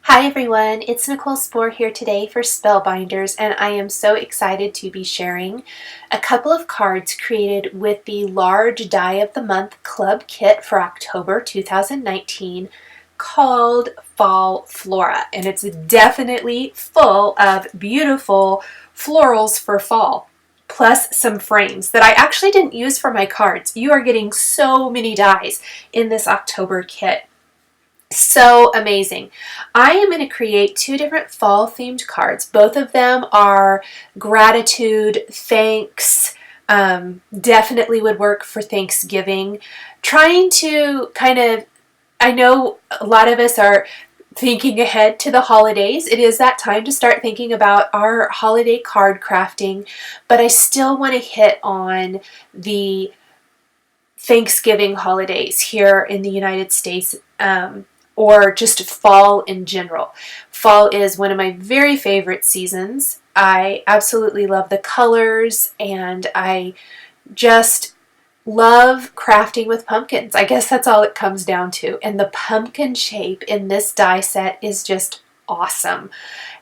Hi everyone, it's Nichol Spohr here today for Spellbinders, and I am so excited to be sharing a couple of cards created with the Large Die of the Month Club Kit for October 2019 called Fall Flora, and it's definitely full of beautiful florals for fall, plus some frames that I actually didn't use for my cards. You are getting so many dies in this October kit. So amazing. I am going to create two different fall themed cards. Both of them are gratitude, thanks, definitely would work for Thanksgiving. Trying to I know a lot of us are thinking ahead to the holidays. It is that time to start thinking about our holiday card crafting, but I still want to hit on the Thanksgiving holidays here in the United States, or just fall in general. Fall is one of my very favorite seasons. I absolutely love the colors, and I just love crafting with pumpkins. I guess that's all it comes down to. And the pumpkin shape in this die set is just awesome.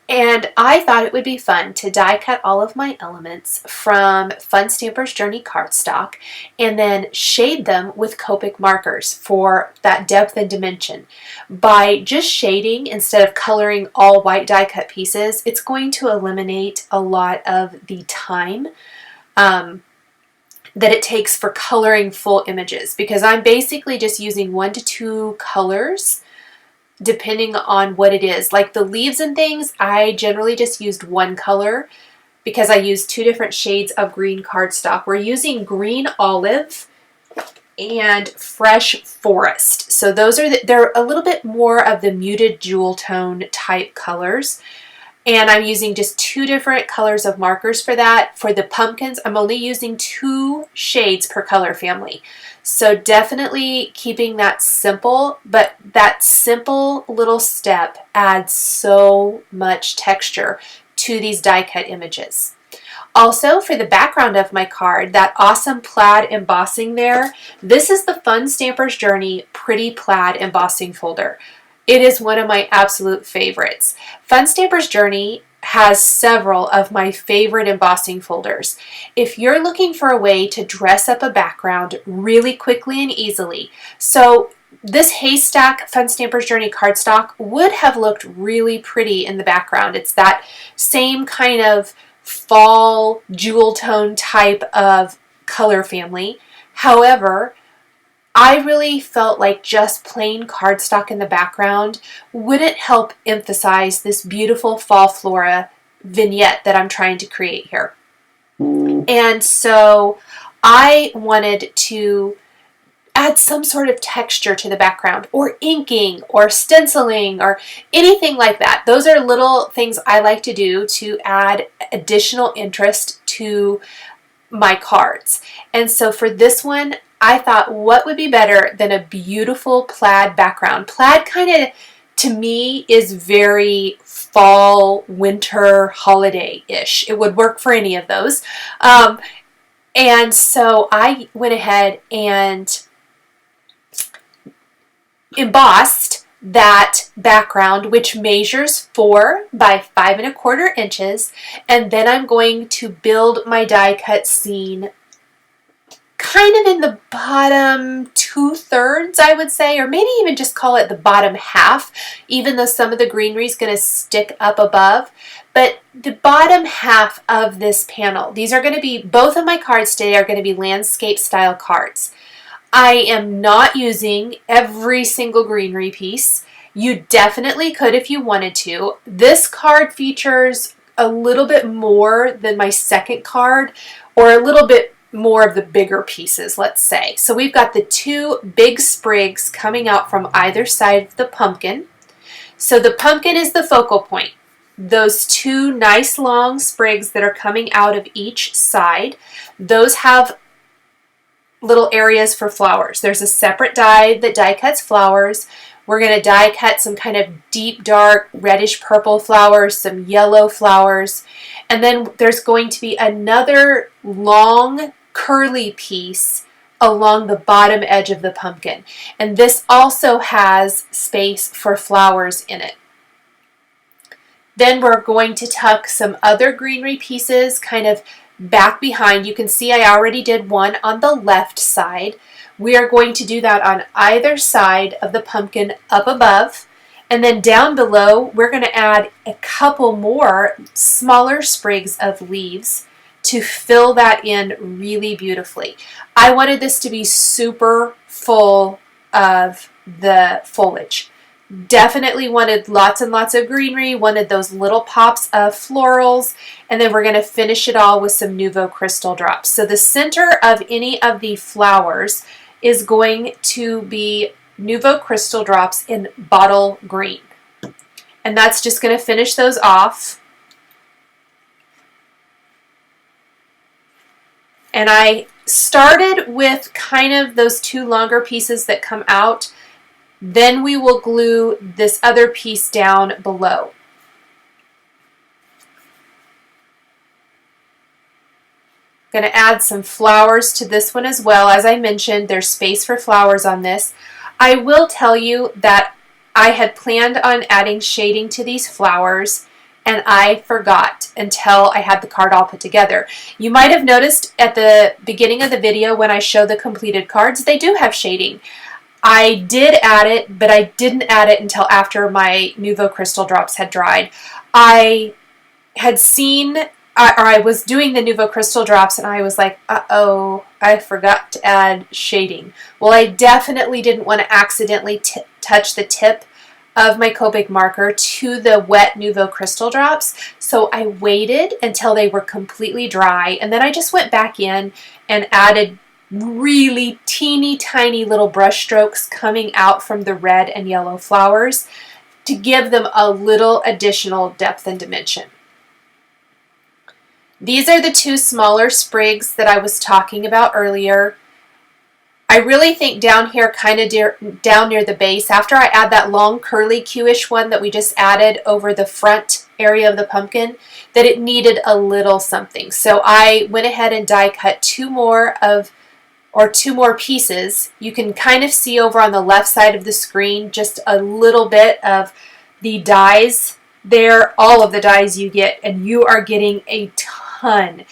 And I thought it would be fun to die cut all of my elements from Fun Stamper's Journey cardstock and then shade them with Copic markers for that depth and dimension. By just shading instead of coloring all white die cut pieces, it's going to eliminate a lot of the time that it takes for coloring full images, because I'm basically just using 1 to 2 colors depending on what it is. Like the leaves and things, I generally just used 1 color because I used 2 different shades of green cardstock. We're using green olive and fresh forest. So those are they're a little bit more of the muted jewel tone type colors. And I'm using just 2 different colors of markers for that. For the pumpkins, I'm only using 2 shades per color family. So definitely keeping that simple, but that simple little step adds so much texture to these die cut images. Also, for the background of my card, that awesome plaid embossing there, this is the Fun Stamper's Journey Pretty Plaid Embossing folder. It is one of my absolute favorites. Fun Stamper's Journey has several of my favorite embossing folders. If you're looking for a way to dress up a background really quickly and easily, so this Haystack Fun Stamper's Journey cardstock would have looked really pretty in the background. It's that same kind of fall jewel tone type of color family. However, I really felt like just plain cardstock in the background wouldn't help emphasize this beautiful fall flora vignette that I'm trying to create here. And so I wanted to add some sort of texture to the background, or inking or stenciling or anything like that. Those are little things I like to do to add additional interest to my cards. And so for this one, I thought, what would be better than a beautiful plaid background? Plaid kind of, to me, is very fall, winter, holiday-ish. It would work for any of those. And so I went ahead and embossed that background, which measures 4 by 5 1/4 inches, and then I'm going to build my die cut scene kind of in the bottom 2/3, I would say, or maybe even just call it the bottom half, even though some of the greenery is going to stick up above. But the bottom half of this panel, these are going to be, both of my cards today are going to be landscape style cards. I am not using every single greenery piece. You definitely could if you wanted to. This card features a little bit more than my second card, or a little bit more of the bigger pieces, let's say. So we've got the 2 big sprigs coming out from either side of the pumpkin. So the pumpkin is the focal point. Those 2 nice long sprigs that are coming out of each side, those have little areas for flowers. There's a separate die that die cuts flowers. We're going to die cut some kind of deep dark reddish purple flowers, some yellow flowers, and then there's going to be another long curly piece along the bottom edge of the pumpkin, and this also has space for flowers in it. Then we're going to tuck some other greenery pieces kind of back behind. You can see I already did one on the left side. We are going to do that on either side of the pumpkin up above. And then down below, we're going to add a couple more smaller sprigs of leaves to fill that in really beautifully. I wanted this to be super full of the foliage. Definitely wanted lots and lots of greenery, wanted those little pops of florals, and then we're going to finish it all with some Nuvo crystal drops. So the center of any of the flowers is going to be Nuvo crystal drops in bottle green. And that's just going to finish those off. And I started with kind of those two longer pieces that come out. Then we will glue this other piece down below. Going to add some flowers to this one as well. As I mentioned, there's space for flowers on this. I will tell you that I had planned on adding shading to these flowers, and I forgot until I had the card all put together. You might have noticed at the beginning of the video when I show the completed cards, they do have shading. I did add it, but I didn't add it until after my Nuvo crystal drops had dried. I had seen, or I was doing the Nuvo crystal drops, and I was like, uh-oh, I forgot to add shading. Well, I definitely didn't want to accidentally touch the tip of my Copic marker to the wet Nuvo crystal drops, so I waited until they were completely dry, and then I just went back in and added really teeny tiny little brush strokes coming out from the red and yellow flowers to give them a little additional depth and dimension. These are the two smaller sprigs that I was talking about earlier. I really think down here, kind of down near the base, after I add that long curly Q-ish one that we just added over the front area of the pumpkin, that it needed a little something. So I went ahead and die cut two more pieces. You can kind of see over on the left side of the screen just a little bit of the dies there, all of the dies you get, and you are getting a ton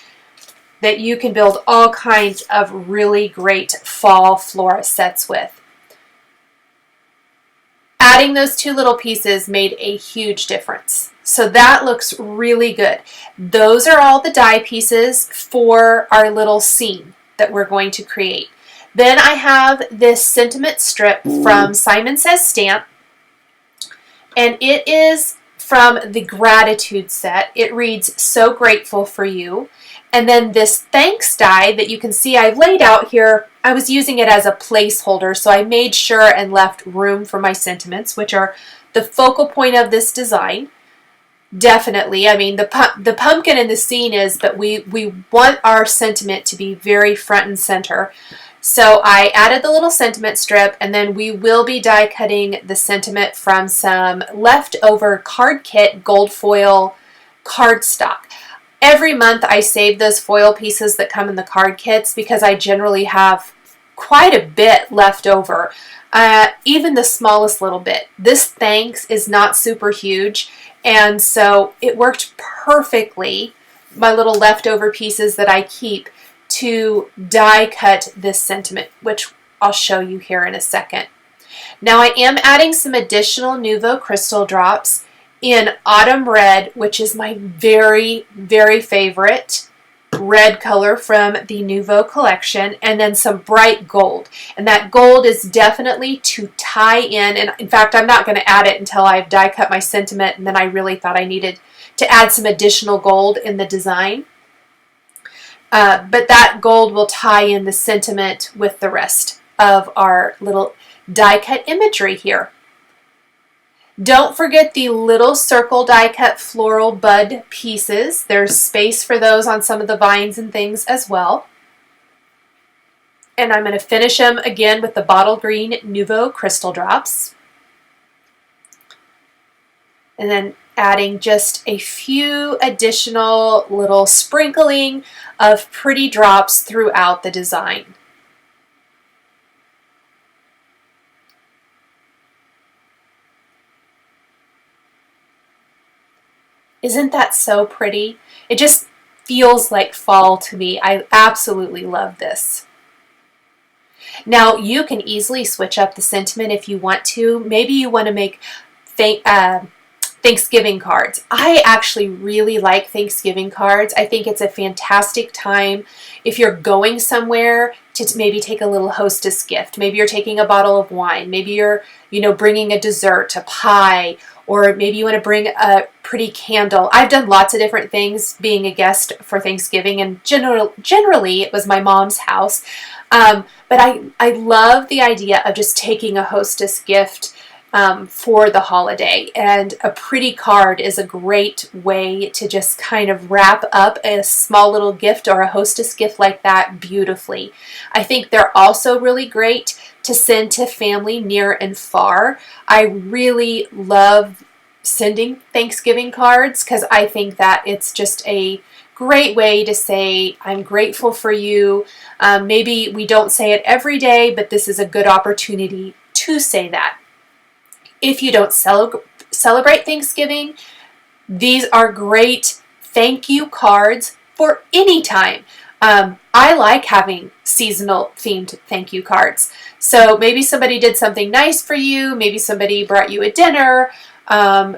that you can build all kinds of really great fall Flora sets with. Adding those two little pieces made a huge difference. So that looks really good. Those are all the die pieces for our little scene that we're going to create. Then I have this sentiment strip from Simon Says Stamp, and it is from the Gratitude set. It reads, "So grateful for you." And then this thanks die that you can see I've laid out here, I was using it as a placeholder, so I made sure and left room for my sentiments, which are the focal point of this design. Definitely. I mean, the pumpkin in the scene is, but we want our sentiment to be very front and center. So I added the little sentiment strip, and then we will be die cutting the sentiment from some leftover card kit gold foil cardstock. Every month I save those foil pieces that come in the card kits because I generally have quite a bit left over, even the smallest little bit. This thanks is not super huge, and so it worked perfectly, my little leftover pieces that I keep, to die cut this sentiment, which I'll show you here in a second. Now I am adding some additional Nuvo crystal drops in Autumn Red, which is my very, very favorite red color from the Nuvo collection, and then some bright gold. And that gold is definitely to tie in, and in fact I'm not going to add it until I've die cut my sentiment, and then I really thought I needed to add some additional gold in the design. But that gold will tie in the sentiment with the rest of our little die cut imagery here. Don't forget the little circle die cut floral bud pieces. There's space for those on some of the vines and things as well. And I'm going to finish them again with the bottle green Nuvo crystal drops. And then adding just a few additional little sprinkling of pretty drops throughout the design. Isn't that so pretty? It just feels like fall to me. I absolutely love this. Now, you can easily switch up the sentiment if you want to. Maybe you want to make Thanksgiving cards. I actually really like Thanksgiving cards. I think it's a fantastic time if you're going somewhere to maybe take a little hostess gift. Maybe you're taking a bottle of wine. Maybe you're, bringing a dessert, a pie, or maybe you want to bring a pretty candle. I've done lots of different things being a guest for Thanksgiving, and generally it was my mom's house. But I love the idea of just taking a hostess gift for the holiday, and a pretty card is a great way to just kind of wrap up a small little gift or a hostess gift like that beautifully. I think they're also really great to send to family near and far. I really love sending Thanksgiving cards because I think that it's just a great way to say I'm grateful for you. Maybe we don't say it every day, but this is a good opportunity to say that. If you don't celebrate Thanksgiving, these are great thank you cards for any time. I like having seasonal themed thank you cards. So maybe somebody did something nice for you. Maybe somebody brought you a dinner.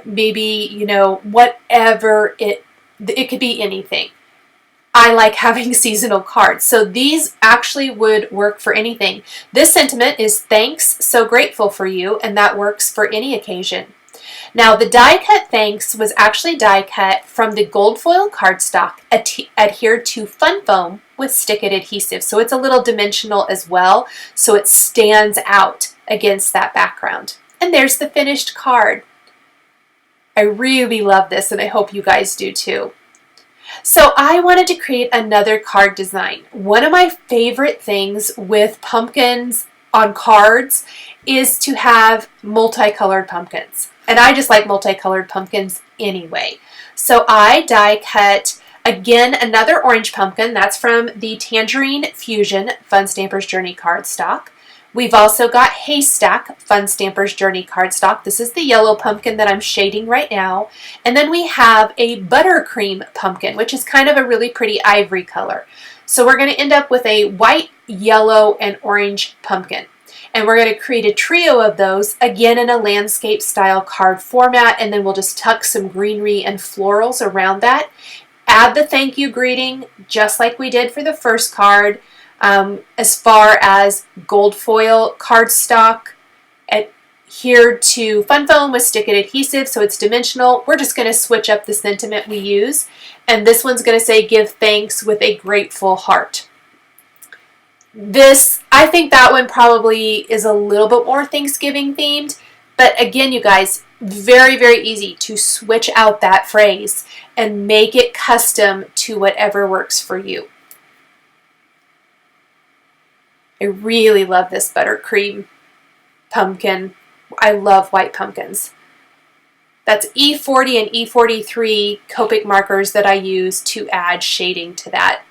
Maybe, whatever it could be anything. I like having seasonal cards. So these actually would work for anything. This sentiment is thanks, so grateful for you, and that works for any occasion. Now the die cut thanks was actually die cut from the gold foil cardstock adhered to fun foam with stick-it adhesive. So it's a little dimensional as well, so it stands out against that background. And there's the finished card. I really love this, and I hope you guys do too. So I wanted to create another card design. One of my favorite things with pumpkins on cards is to have multicolored pumpkins. And I just like multicolored pumpkins anyway. So I die cut, again, another orange pumpkin. That's from the Tangerine Fusion Fun Stampers Journey cardstock. We've also got Haystack Fun Stampers Journey cardstock. This is the yellow pumpkin that I'm shading right now. And then we have a Buttercream pumpkin, which is kind of a really pretty ivory color. So we're going to end up with a white, yellow, and orange pumpkin. And we're going to create a trio of those, again in a landscape style card format, and then we'll just tuck some greenery and florals around that. Add the thank you greeting, just like we did for the first card. As far as gold foil cardstock adhered to fun foam with stick-it adhesive, so it's dimensional. We're just going to switch up the sentiment we use, and this one's going to say give thanks with a grateful heart. I think that one probably is a little bit more Thanksgiving themed, but again, you guys, very, very easy to switch out that phrase and make it custom to whatever works for you. I really love this buttercream pumpkin. I love white pumpkins. That's E40 and E43 Copic markers that I use to add shading to that.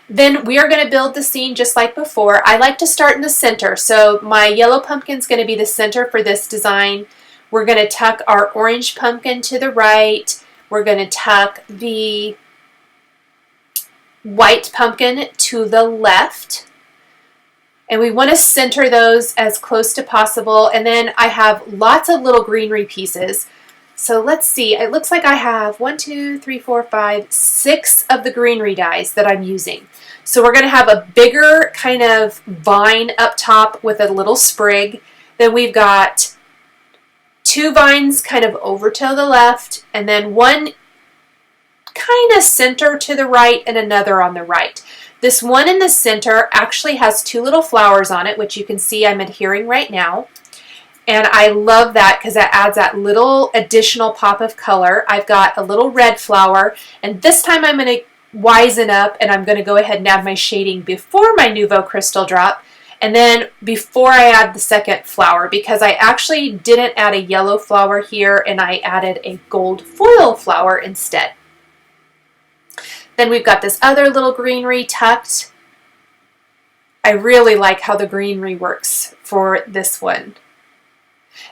Then we are going to build the scene just like before. I like to start in the center. So my yellow pumpkin is going to be the center for this design. We're going to tuck our orange pumpkin to the right. We're going to tuck the white pumpkin to the left. And we want to center those as close to possible. And then I have lots of little greenery pieces. So let's see, it looks like I have 6 of the greenery dies that I'm using. So we're going to have a bigger kind of vine up top with a little sprig. Then we've got 2 vines kind of over to the left, and then one kind of center to the right and another on the right. This one in the center actually has 2 little flowers on it, which you can see I'm adhering right now. And I love that because that adds that little additional pop of color. I've got a little red flower, and this time I'm going to wisen up and I'm going to go ahead and add my shading before my Nuvo crystal drop, and then before I add the second flower, because I actually didn't add a yellow flower here and I added a gold foil flower instead. Then we've got this other little greenery tucked. I really like how the greenery works for this one.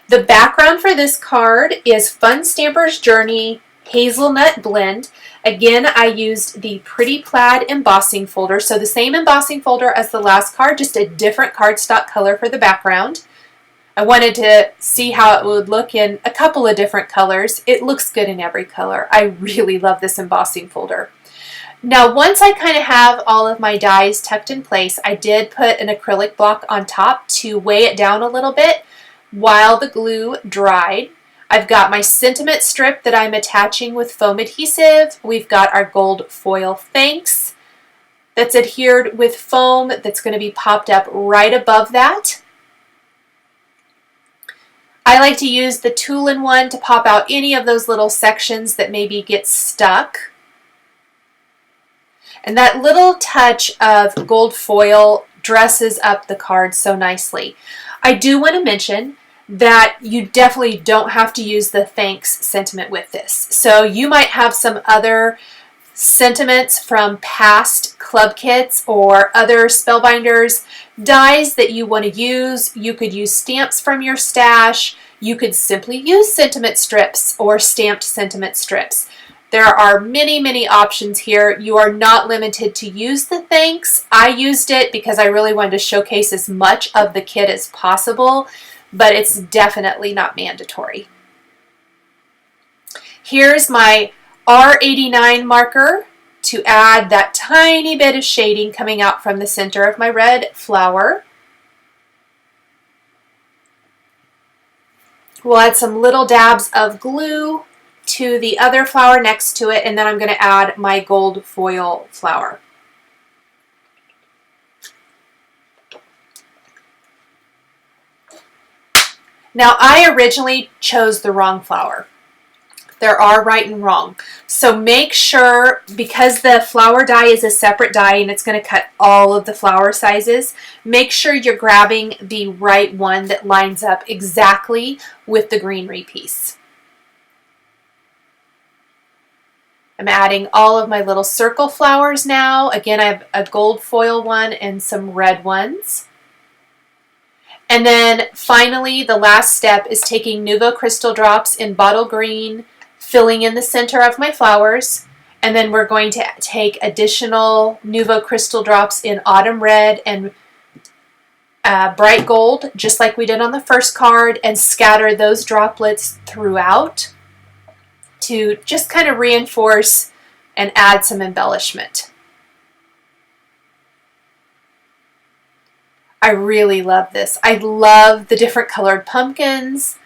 The background for this card is Fun Stampers Journey Hazelnut blend. Again, I used the Pretty Plaid embossing folder, so the same embossing folder as the last card, just a different cardstock color for the background. I wanted to see how it would look in a couple of different colors. It looks good in every color. I really love this embossing folder. Now, once I kind of have all of my dies tucked in place, I did put an acrylic block on top to weigh it down a little bit while the glue dried. I've got my sentiment strip that I'm attaching with foam adhesive. We've got our gold foil thanks that's adhered with foam that's going to be popped up right above that. I like to use the tool-in-one to pop out any of those little sections that maybe get stuck. And that little touch of gold foil dresses up the card so nicely. I do want to mention that you definitely don't have to use the thanks sentiment with this. So you might have some other sentiments from past club kits or other Spellbinders dies that you want to use. You could use stamps from your stash. You could simply use sentiment strips or stamped sentiment strips. There are many, many options here. You are not limited to use the thanks. I used it because I really wanted to showcase as much of the kit as possible, but it's definitely not mandatory. Here's my R89 marker to add that tiny bit of shading coming out from the center of my red flower. We'll add some little dabs of glue to the other flower next to it, and then I'm going to add my gold foil flower. Now, I originally chose the wrong flower. There are right and wrong. So make sure, because the flower die is a separate die and it's going to cut all of the flower sizes, make sure you're grabbing the right one that lines up exactly with the greenery piece. I'm adding all of my little circle flowers now. Again, I have a gold foil one and some red ones. And then finally, the last step is taking Nuvo crystal drops in bottle green, filling in the center of my flowers, and then we're going to take additional Nuvo crystal drops in autumn red and bright gold, just like we did on the first card, and scatter those droplets throughout to just kind of reinforce and add some embellishment. I really love this. I love the different colored pumpkins.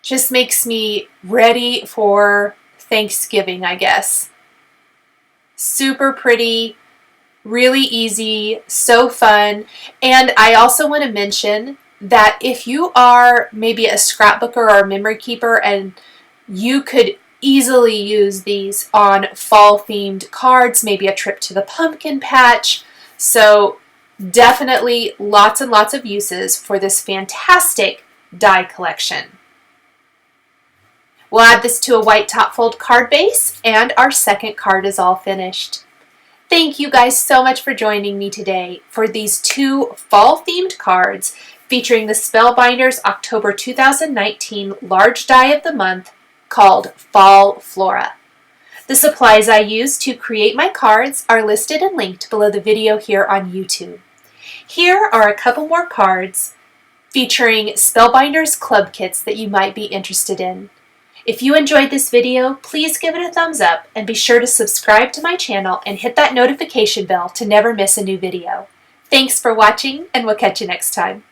Just makes me ready for Thanksgiving, I guess. Super pretty, really easy, so fun. And I also want to mention that if you are maybe a scrapbooker or a memory keeper, and you could easily use these on fall themed cards, maybe a trip to the pumpkin patch. So definitely lots and lots of uses for this fantastic die collection. We'll add this to a white top fold card base, and our second card is all finished. Thank you guys so much for joining me today for these two fall themed cards featuring the Spellbinders October 2019 large die of the month called Fall Flora. The supplies I used to create my cards are listed and linked below the video here on YouTube. Here are a couple more cards featuring Spellbinders club kits that you might be interested in. If you enjoyed this video, please give it a thumbs up and be sure to subscribe to my channel and hit that notification bell to never miss a new video. Thanks for watching, and we'll catch you next time.